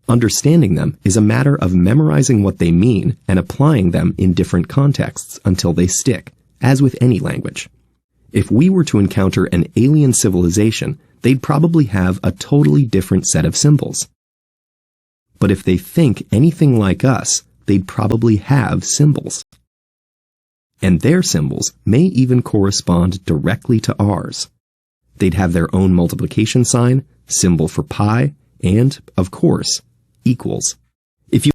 Understanding them is a matter of memorizing what they mean and applying them in different contexts until they stick, as with any language. If we were to encounter an alien civilization, they'd probably have a totally different set of symbols. But if they think anything like us, they'd probably have symbols. And their symbols may even correspond directly to ours. They'd have their own multiplication sign, symbol for pi, and, of course, equals. If you